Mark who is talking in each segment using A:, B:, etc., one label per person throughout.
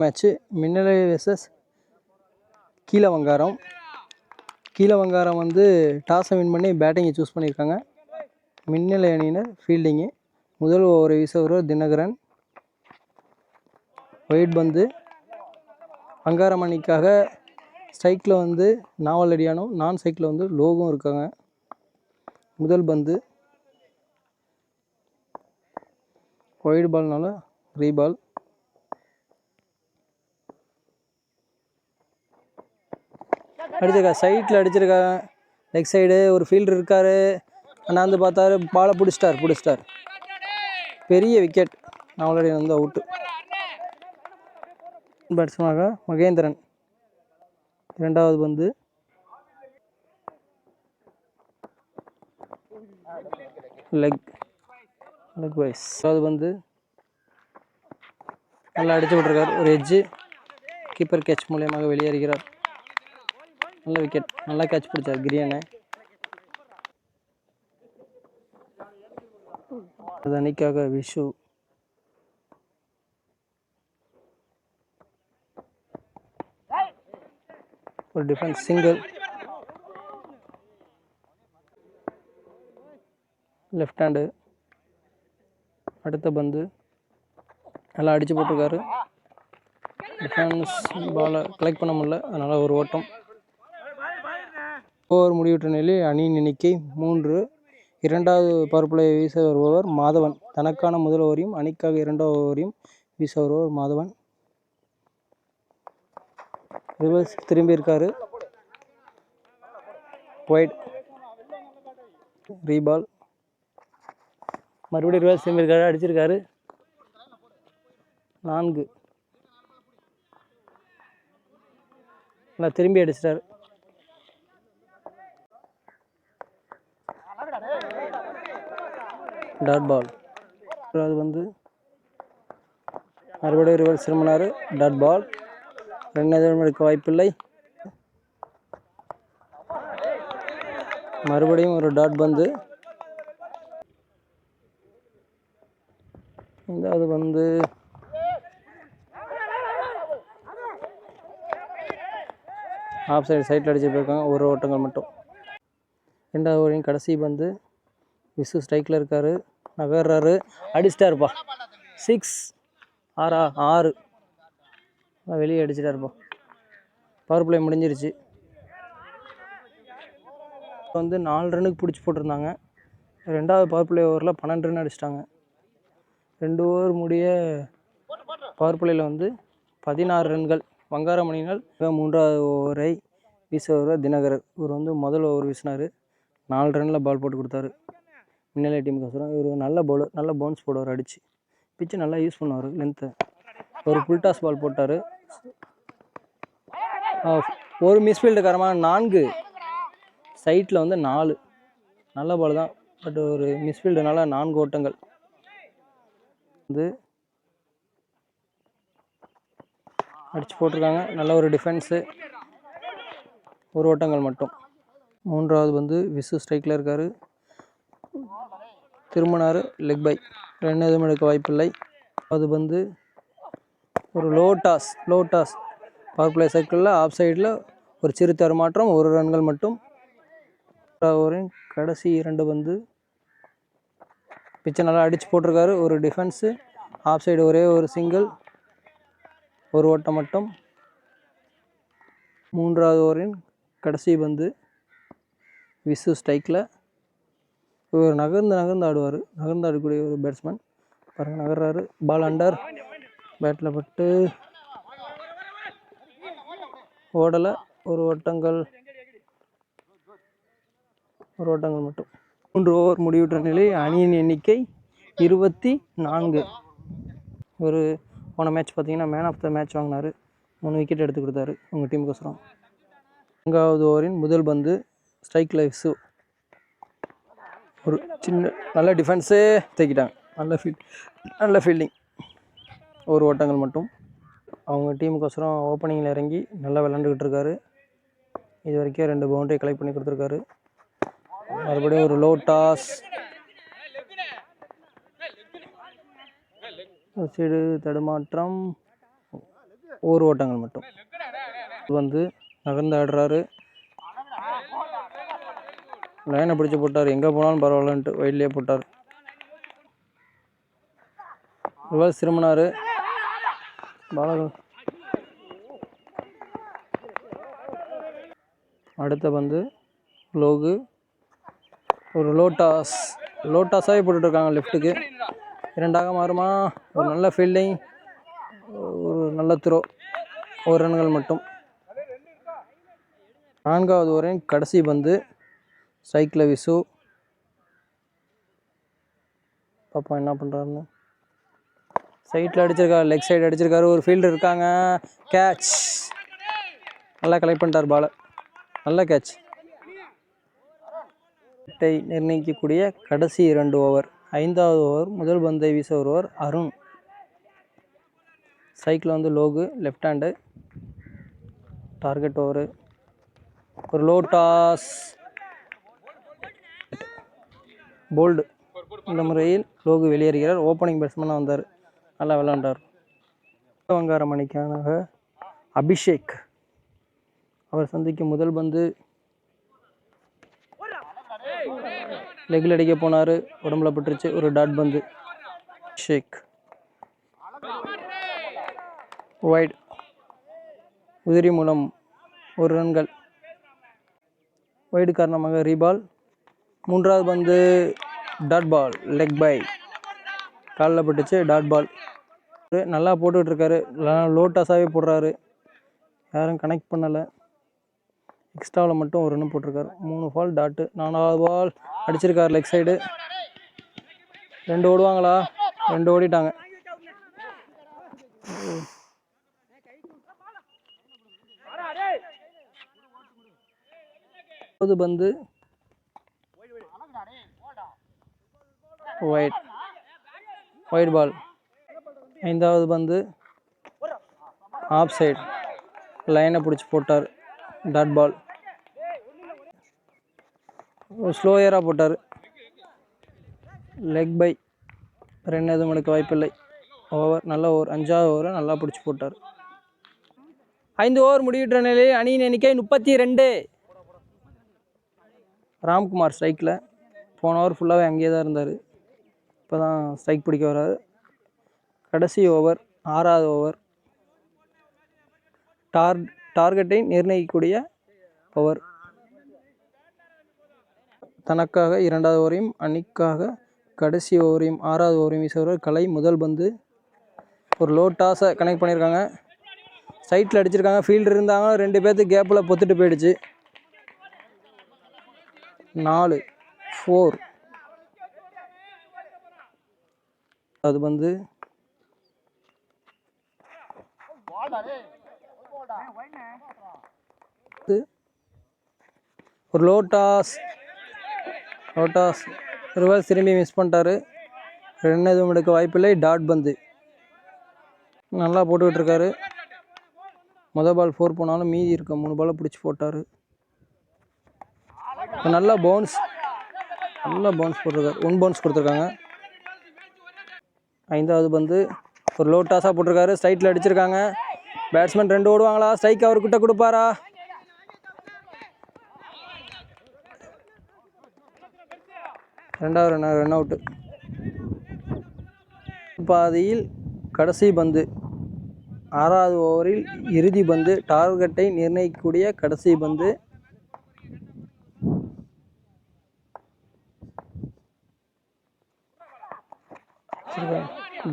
A: Match மின்னலை versus கீழவங்காரம். கீழவங்காரம் வந்து டாஸை win பண்ணி பேட்டிங்கை choose பண்ணியிருக்காங்க. மின்னலை அணியினர் ஃபீல்டிங்கு. முதல் ஓவரை வீச வருவார் தினகரன். ஒயிட் பந்து. வங்காரம் அணிக்காக ஸ்ட்ரைக்கில் வந்து நாவலடியானும், நான் ஸ்ட்ரைக்கில் வந்து லோகும் இருக்காங்க. முதல் பந்து ஒயிட் பால்னால ரீபால். அடிச்சிருக்கா, சைட்டில் அடிச்சிருக்காங்க. லெக் சைடு ஒரு ஃபீல்டர் இருக்கார். அண்ணாந்து பார்த்தாரு, பாலை பிடிச்சிட்டார். பெரிய விக்கெட். நாவலடியான் வந்து அவுட்டு. பேட்ஸ்மேனாக மகேந்திரன். இரண்டாவது பந்து லெக் வைஸ். அதாவது வந்து நல்லா அடிச்சு விட்ருக்கார். ஒரு எட்ஜு. கீப்பர் கேட்ச் மூலியமாக வெளியேறுகிறார். நல்ல விக்கெட். நல்லா கேட்ச் பிடிச்சார் கிரியனை. அது அணிக்காக விஷு. ஒரு டிஃபென்ஸ் சிங்கிள். Left hand. அடுத்த பந்து நல்லா அடித்து போட்டிருக்காரு. டிஃபென்ஸ் பாலை கலெக்ட் பண்ண முடியல, அதனால் ஒரு ஓட்டம். ஓவர் முடிவுற்ற நிலையில் அணியின் எண்ணிக்கை 3. இரண்டாவது பவர் பிளே வீச வருபவர் மாதவன். தனக்கான முதல் ஓவரையும் அணிக்காக இரண்டாவது ஓவரையும் வீச வருபவர் மாதவன். ரிவர்ஸ் திரும்பி இருக்காரு. ஒயிட் ரீபால். மறுபடியும் ரிவர்ஸ் திரும்பி இருக்காரு. அடிச்சிருக்காரு. 4. நல்லா திரும்பி அடிச்சிட்டாரு. Dot ball. அது வந்து மறுபடியும் ரிவர்ஸ் திரும்பினார். Dot ball. 2 எதிரும் எடுக்க வாய்ப்பில்லை. மறுபடியும் ஒரு டாட் பந்து. இந்த வந்து ஆஃப் சைடில் அடிச்சு போயிருக்காங்க. ஒரு ஓட்டங்கள் மட்டும். 2வது ஓவரின் கடைசி பந்து. விசு ஸ்ட்ரைக்கில் இருக்கார். நகர்றாரு. அடிச்சிட்டாருப்பா. 6. 6 வெளியே அடிச்சிட்டாருப்பா. பவர் பிளே முடிஞ்சிருச்சு. வந்து 4 ரன்னுக்கு பிடிச்சி போட்டிருந்தாங்க. 2வது பவர் பிளே ஓவரில் 12 ரன் அடிச்சிட்டாங்க. 2 ஓவர் முடிய பவர் பிளேயில் வந்து 16 ரன்கள். வங்காரம் அணியினர் 3வது ஓவரை வீச வருவார் தினகரன். இவர் வந்து முதல் ஓவர் வீசினார். 4 ரனில் பால் போட்டு கொடுத்தாரு மின்னலை டீமுக்கோசரம். இவர் நல்ல பவுலர். நல்ல பவுன்ஸ் போடுவார். அடித்து பிச்சு நல்லா யூஸ் பண்ணுவார் லென்த்தை. ஒரு ஃபுல் டாஸ் பால் போட்டார். ஒரு மிஸ்ஃபீல்டுக்காரமாக 4. சைட்டில் வந்து 4. நல்ல பால் தான், பட் ஒரு மிஸ்ஃபீல்டுனால 4 ஓட்டங்கள். வந்து அடித்து போட்டிருக்காங்க. நல்ல ஒரு டிஃபென்ஸு. ஒரு ஓட்டங்கள் மட்டும். 3வது வந்து விசு ஸ்ட்ரைக்கில் இருக்கார். திரும்பினார். Leg by. 2 எதுவும் எடுக்க வாய்ப்பில்லை. அது வந்து ஒரு லோ டாஸ். பவர் பிளே சர்க்கிளில் ஆஃப் சைடில் ஒரு சிறு தருமாற்றம். 1 ரன்கள் மட்டும். ஓவரின் கடைசி 2 பந்து. பிச்சை நல்லா அடித்து போட்டிருக்காரு. ஒரு டிஃபென்ஸு. ஆஃப் சைடு ஒரே ஒரு சிங்கிள். ஒரு ஓட்டம் மட்டும். 3வது ஓவரின் கடைசி பந்து. விசு ஸ்ட்ரைக்கில். இவர் நகர்ந்து ஆடுவார். நகர்ந்து ஆடக்கூடிய ஒரு பேட்ஸ்மேன். பாருங்கள், நகர்றாரு. பால் அண்டர். பேட்டில் பட்டு ஓடலை. ஒரு ஓட்டங்கள் மட்டும். 3 ஓவர் முடிவுற்ற நிலையில் அணியின் எண்ணிக்கை 24. ஒரு போன மேட்ச் பார்த்தீங்கன்னா மேன் ஆஃப் த மேட்ச் வாங்கினார். 3 விக்கெட் எடுத்து கொடுத்தாரு உங்கள் டீமுக்கோசரம். 4வது ஓவரின் முதல் பந்து. ஸ்ட்ரைக்கில் விசு. ஒரு சின்ன நல்ல டிஃபென்ஸே தேக்கிட்டாங்க. நல்ல ஃபீல்டிங். ஒரு ஓட்டங்கள் மட்டும். அவங்க டீமுக்கோசரம் ஓப்பனிங்கில் இறங்கி நல்லா விளாண்டுக்கிட்டு இருக்காரு. இது வரைக்கும் 2 பவுண்டரி கலெக்ட் பண்ணி கொடுத்துருக்காரு. மறுபடியும் ஒரு லோ டாஸ். சைடு தடுமாற்றம். ஓவர் ஓட்டங்கள் மட்டும். வந்து நகர்ந்து ஆடுறாரு, லைனை பிடிச்சி போட்டார், எங்கே போனாலும் பரவாயில்லன்ட்டு வைட்லேயே போட்டார். ரிவர்ஸ் திரும்பினார், பாலகன் அடுத்த பந்து லோகு, ஒரு லோட்டாஸாகவே போட்டுட்ருக்காங்க லெஃப்ட்டுக்கு. 2 மாறுமா? ஒரு நல்ல ஃபீல்டிங், ஒரு நல்ல த்ரோ, 1 ரன்கள் மட்டும். 4வது ஓவரின் கடைசி பந்து சைக்கிள விசு. பாப்பா என்ன பண்ணுறாருன்னு. சைட்டில் அடிச்சிருக்காரு, லெக் சைடு அடிச்சிருக்காரு, ஒரு ஃபீல்டர் இருக்காங்க, கேட்ச். நல்லா கலெக்ட் பண்ணிட்டார் பாலை, நல்ல கேட்ச். நிர்ணயிக்கக்கூடிய கடைசி 2 ஓவர். 5வது ஓவர் முதல் பந்தை வீச வருவார் அருண். சைக்கிள் வந்து Logu, left hand, target over, ஒரு லோ டாஸ், போல்டு. இந்த முறையில் லோகு வெளியேறுகிறார். ஓப்பனிங் பேட்ஸ்மேனாக வந்தார், நல்லா விளையாண்டார். வங்காரம் அணிக்கான அபிஷேக் அவர் சந்திக்கும் முதல் பந்து லெக்கில் அடிக்க போனார், உடம்புல பட்டுருச்சு, ஒரு டாட் பந்து. ஷேக் வைட், உதிரி மூலம் 1 ரன்கள். வைடு காரணமாக ரீபால். 3வது பந்து டாட் பால், லெக் பை, காலில் பட்டுச்சு, டாட் பால். நல்லா போட்டுட்ருக்காரு, லோட்டாஸாகவே போடுறாரு, யாரும் கனெக்ட் பண்ணலை. எக்ஸ்ட்ராவில் மட்டும் 1 ரன் போட்டிருக்காரு. 3 பால் டாட்டு. 4வது பால் அடிச்சிருக்காரு லெக் சைடு. 2 ஓடுவாங்களா? 2 ஓடிட்டாங்க. பந்து ஒயிட் பால். 5வது பந்து ஆஃப் சைடு, லைனை பிடிச்சி போட்டார், டாட் பால். ஸ்லோயராக போட்டார், லெக் பை, ரன் எதுவும் எடுக்க வாய்ப்பில்லை. ஓவர், நல்ல ஓவர். 5வது ஓவரை நல்லா பிடிச்சி போட்டார். 5 ஓவர் முடிவிட்ட நிலையில் அணியின் எண்ணிக்கை 32. ராம்குமார் ஸ்ட்ரைக்கில். போன ஓவர் ஃபுல்லாகவே அங்கேயே தான் இருந்தார், இப்போ தான் ஸ்ட்ரைக் பிடிக்க வர்றாரு. கடைசி ஓவர், 6வது ஓவர். டார்கெட்டை நிர்ணயிக்கக்கூடிய ஓவர். தனக்காக 2வது ஓவரையும் அணிக்காக கடைசி ஓவரையும் 6வது ஓவரையும் வீசுவார் கலை. முதல் பந்து ஒரு லோ டாஸை கனெக்ட் பண்ணியிருக்காங்க, சைட்டில் அடிச்சிருக்காங்க, ஃபீல்டர் இருந்தாங்க, 2 பேர்த்துக்கு கேப்பில் பொத்துட்டு போயிடுச்சு. 4-4. அது வந்து ஒரு லோட்டாஸ் ரிவர்ஸ் திரும்பி மிஸ் பண்ணிட்டாரு, ரன் எதுவும் எடுக்க வாய்ப்பில்லை. டாட் பந்து நல்லா போட்டுக்கிட்டு இருக்காரு. மொதல் பால் 4 போனாலும் மீதி இருக்க 3 பாலை பிடிச்சி போட்டார். நல்லா பவுன்ஸ் போட்டிருக்காரு, 1 பவுன்ஸ் கொடுத்துருக்காங்க. 5வது பந்து ஒரு லோ டாஸாக போட்டிருக்காரு, ஸ்ட்ரைட்டில் அடிச்சிருக்காங்க, பேட்ஸ்மேன் 2 ஓடுவாங்களா? ஸ்ட்ரைக் அவர்கிட்ட கொடுப்பாரா? ரெண்டாவது ரன் அவுட்டு. பாதியில் கடைசி பந்து, 6வது ஓவரில் இறுதி பந்து, டார்கெட்டை நிர்ணயிக்கக்கூடிய கடைசி பந்து.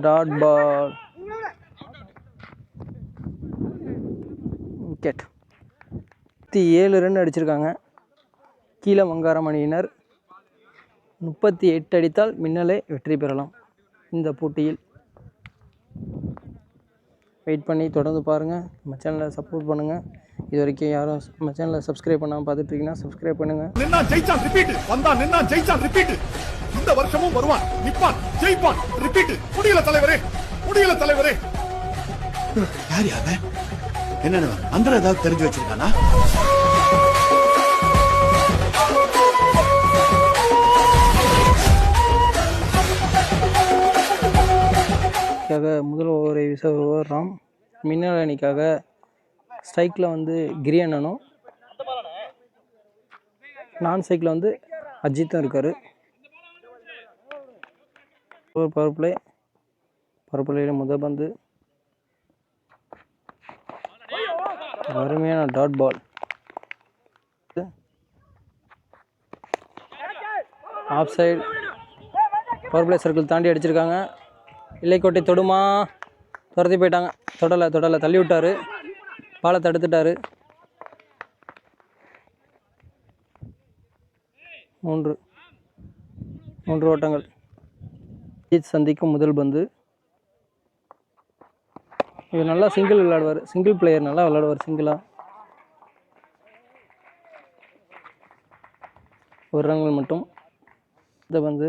A: Dot ball, wicket. 7 ரன் அடிச்சிருக்காங்க கீழே வங்காரம் அணியினர். 38 அடித்தால் மின்னலை வெற்றி பெறலாம். இந்த போட்டியில் வெயிட் பண்ணி தொடர்ந்து பாருங்கள். நம்ம சேனலை சப்போர்ட் பண்ணுங்கள். இது வரைக்கும் யாரும் நம்ம சேனலை சப்ஸ்கிரைப் பண்ணாமல் பார்த்துட்டு இருக்கீங்கன்னா சப்ஸ்கிரைப் பண்ணுங்கள்.
B: நின்னா ஜெயிச்சான் ரிப்பீட், வந்தான் நின்னா ஜெயிச்சான் ரிப்பீட். இந்த வருஷமும் வருவான், நிப்பான், ஜெயிப்பான், ரிப்பீட். முடியல தலைவரே, முடியல தலைவரே.
C: யார் யாரு? என்னன்னு அந்த ஏதாவது தெரிஞ்சு வச்சிருக்கானா?
A: முதல் ஓவரை வீச ராம். மின்னல் அணிக்காக ஸ்ட்ரைக்கில் வந்து கிரி அண்ணனும், நான் ஸ்ட்ரைக்கில் வந்து அஜித்தும் இருக்கார். ஒரு பவர் பிளேயில் முதல் பந்து அருமையான dot ball. Off side power play circle தாண்டி அடிச்சிருக்காங்க. இலைக்கோட்டை தொடுமா, துரத்தி போயிட்டாங்க. தொடலை தள்ளி விட்டார், பாலை தடுத்துட்டார். 3 ஓட்டங்கள். அஜித் சந்திக்கும் முதல் பந்து. இவர் நல்லா சிங்கிள் விளையாடுவார், சிங்கிள் பிளேயர் நல்லா விளையாடுவார் சிங்கிளாக. 1 ரன்கள் மட்டும். இந்த பந்து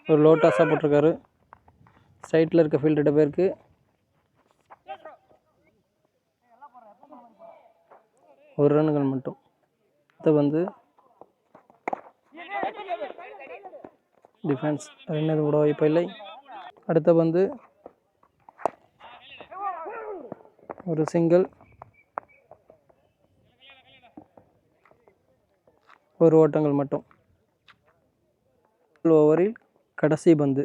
A: ஒரு லோட்டாஸாக போட்டிருக்காரு. சைட்டில் இருக்க ஃபீல்டு பேருக்கு. ஒரு ரன்கள் மட்டும். இந்த பந்து டிஃபென்ஸ், ரன் எதுவும் கூட வாய்ப்பு இல்லை. அடுத்த பந்து ஒரு சிங்கிள். 1 ஓட்டங்கள் மட்டும். ஓவரில் கடைசி பந்து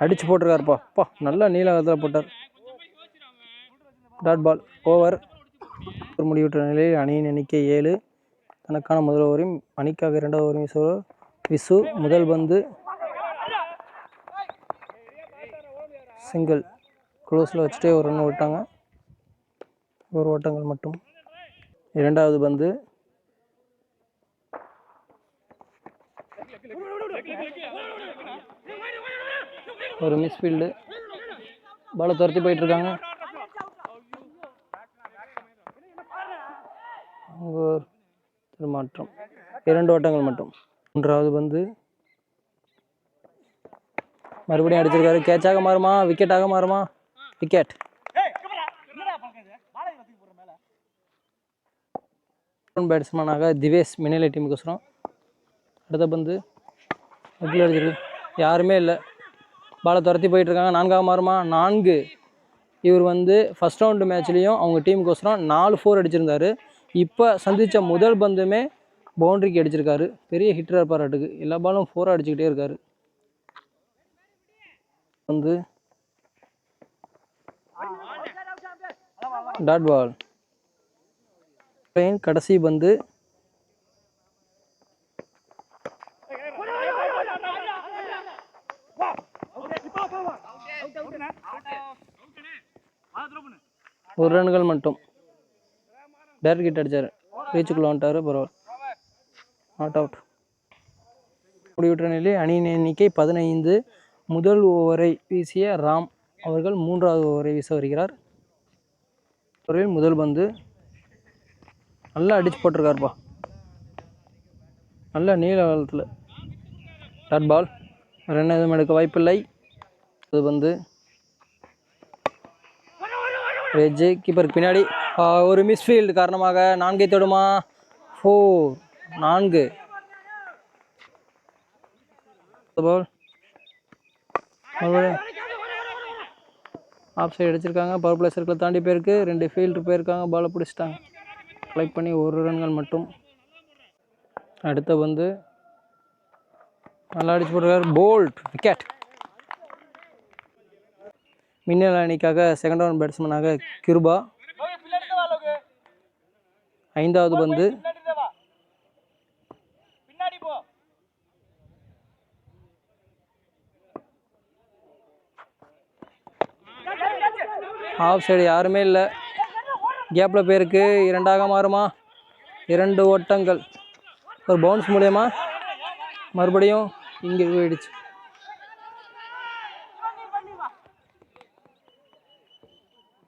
A: அடிச்சு போட்டிருக்காருப்பா. நல்லா நீளத்தில் போட்டார். Dot ball. ஓவர். ஒரு முடிவுற்ற நிலையில் அணியின் எண்ணிக்கை 7. தனக்கான முதல் ஓவரையும் அணிக்காக 2வது ஓவரையும் விசு. முதல் பந்து சிங்கிள். க்ளோஸில் வச்சுட்டே 1 ரன் விட்டாங்க. 1 ஓட்டங்கள் மட்டும். 2வது பந்து ஒரு மிஸ்ஃபீல்டு. பாலை துரத்தி போயிட்டுருக்காங்க. மாற்றம். 2 ஓட்டங்கள் மட்டும். 3வது பந்து மறுபடியும் அடிச்சிருக்காரு. கேட்சாக மாறுமா, விக்கெட்டாக மாறுமா? விக்கெட். பேட்ஸ்மேனாக திவேஷ் மின்னலை டீமுக்கோசரம். அடுத்த பந்து அடிச்சிருக்கு, யாருமே இல்லை. பாலை துரத்தி போயிட்டுருக்காங்க. 4ஆக மாறுமா? 4. இவர் வந்து ஃபஸ்ட் ரவுண்டு மேட்ச்லேயும் அவங்க டீமுக்கோசரம் 4 4 அடிச்சிருந்தார். இப்போ சந்தித்த முதல் பந்துமே பவுண்ட்ரிக்கு அடிச்சிருக்காரு. பெரிய ஹிட்டர் பாராட்டுக்கு. எல்லா பாலும் 4 அடிச்சுக்கிட்டே இருக்காரு. வந்து டாட் பால். கடைசி பந்து ஒரு ரன்கள் மட்டும். டேரக்ட் ஹிட் அடித்தார், ரீச்சுக்குள்ளே வந்துட்டார். பரவாயில்ல, நாட் அவுட். முடிவுற்ற நிலையில் அணியின் எண்ணிக்கை 15. முதல் ஓவரை வீசிய ராம் அவர்கள் 3வது ஓவரை வீச வருகிறார். முதல் பந்து நல்லா அடிச்சு போட்டிருக்காருப்பா, நல்ல நீல காலத்தில். Dot ball. ரன் எதுவும் எடுக்க வாய்ப்பில்லை. அது வந்து வெஜ்ஜு. கீப்பருக்கு பின்னாடி ஒரு மிஸ்ஃபீல்டு காரணமாக 4ஐ தொடுமா? 4. 4. பால் ஆஃப் சைடு அடிச்சிருக்காங்க. பவர் பிளே சர்க்கிளை தாண்டி போயிருக்கு. 2 ஃபீல்டர் போயிருக்காங்க. பாலை பிடிச்சிட்டாங்க. கலெக்ட் பண்ணி 1 ரன்கள் மட்டும். அடுத்த வந்து நல்லா அடிச்சு போட்டிருக்காரு. போல்ட். விக்கெட். மின்னல் அணிக்காக செகண்ட் ரவுண்ட் பேட்ஸ்மேனாக கிருபா. 5வது பந்து ஆஃப் சைடு, யாருமே இல்லை. கேப்பில் போயிருக்கு. 2ஆக மாறுமா? 2 ஓட்டங்கள். ஒரு பவுன்ஸ் மூலயமா மறுபடியும் இங்கே போயிடுச்சு.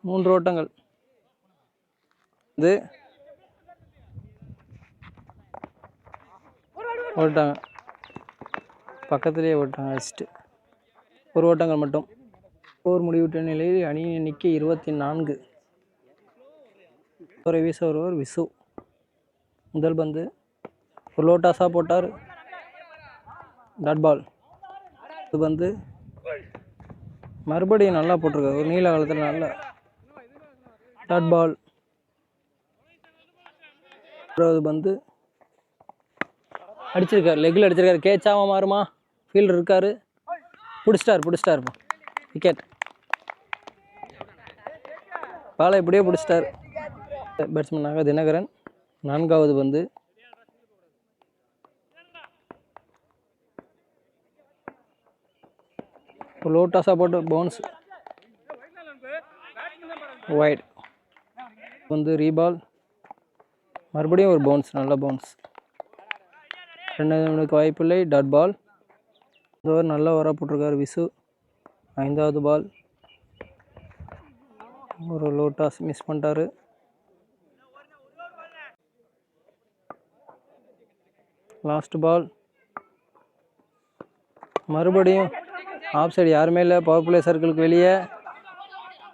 A: மூன்று ஓட்டங்கள். இது ஓட்டாங்க, பக்கத்துலேயே ஓட்டாங்க. வச்சுட்டு 1 ஓட்டங்கள் மட்டும். போர் முடிவுற்ற நிலையில் அணியின் எண்ணிக்கை 24. ஒரு வீச ஒருவர் விசு. முதல் பந்து ஒரு லோட்டாஸாக போட்டார். Dot ball. வந்து மறுபடியும் நல்லா போட்டிருக்காரு. ஒரு நீல காலத்தில் நல்லா டாட் பால். வந்து அடிச்சிருக்காரு, லெக்கில் அடிச்சிருக்காரு. கேட்சாமல் மாறுமா? ஃபீல்டர் இருக்கார், பிடிச்சிட்டார் விக்கெட். பாலை இப்படியே பிடிச்சிட்டார். பேட்ஸ்மேனாக தினகரன். 4வது பந்து லோட்டாஸாக போட்டு பவுன்ஸ் வைட். வந்து ரீபால், மறுபடியும் ஒரு பவுன்ஸ், நல்ல பவுன்ஸ். 2 வாய்ப்பில்லை, டாட் பால். நல்ல ஓவராக போட்டிருக்காரு விசு. 5வது பால் ஒரு லோட்டாஸ் மிஸ் பண்ணிட்டாரு. லாஸ்ட் பால் மறுபடியும் ஆஃப் சைடு, யாருமே இல்லை, பவர் பிளே சர்க்கிளுக்கு வெளியே.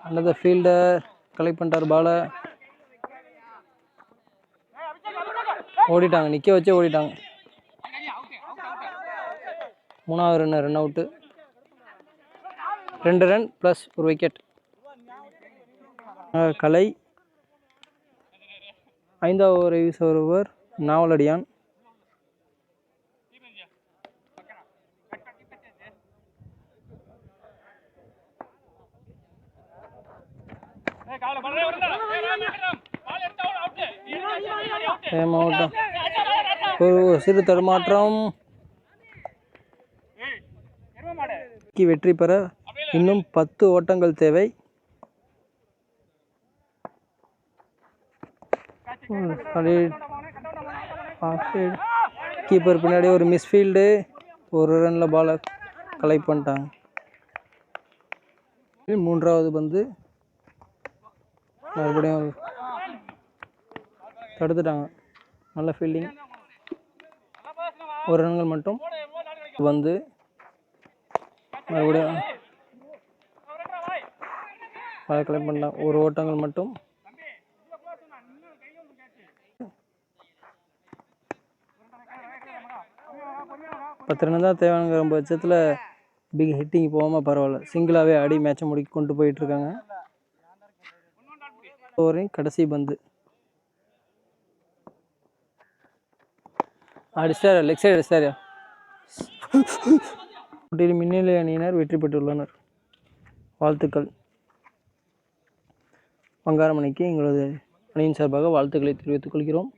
A: அந்த ஃபீல்டர் கலெக்ட் பண்ணிட்டார் பாலை. ஓடிட்டாங்க, நிற்க வச்சே ஓடிட்டாங்க. 3வது ரன் அவுட்டு. 2 ரன் ப்ளஸ் ஒரு விக்கெட். கலை. 5வது ஓவரை வீச வருவர் நாவலடியான். ஒரு சிறு தடுமாற்றம். வெற்றி பெற இன்னும் 10 ஓட்டங்கள் தேவை. கீப்பர் பின்னாடி ஒரு மிஸ்ஃபீல்டு. ஒரு ரன்ல பாலை கலெக்ட் பண்ணிட்டாங்க. 3வது பந்து மறுபடியும் தடுத்துட்டாங்க. நல்ல ஃபீல்டிங். ஒரு ரன்கள் மட்டும். வந்து மறுபடியும் பாலை கலெக்ட் பண்ணலாம். ஒரு ஓட்டங்கள் மட்டும். பத்து ரன் தான் தேவைங்கிற பட்சத்தில் பிக் ஹிட்டிங் போகாமல் பரவாயில்ல, சிங்கிளாகவே ஆடி மேட்சை கொண்டு போயிட்டுருக்காங்க. ஓவரின் கடைசி பந்து அடிச்சிட்டாரு, லெக் சைடு அடிச்சிட்டாரு. போட்டியில் மின்னணி அணியினர் வெற்றி பெற்றுள்ளனர். வாழ்த்துக்கள். பங்காரமணிக்கு எங்களது அணியின் சார்பாக வாழ்த்துக்களை தெரிவித்துக் கொள்கிறோம்.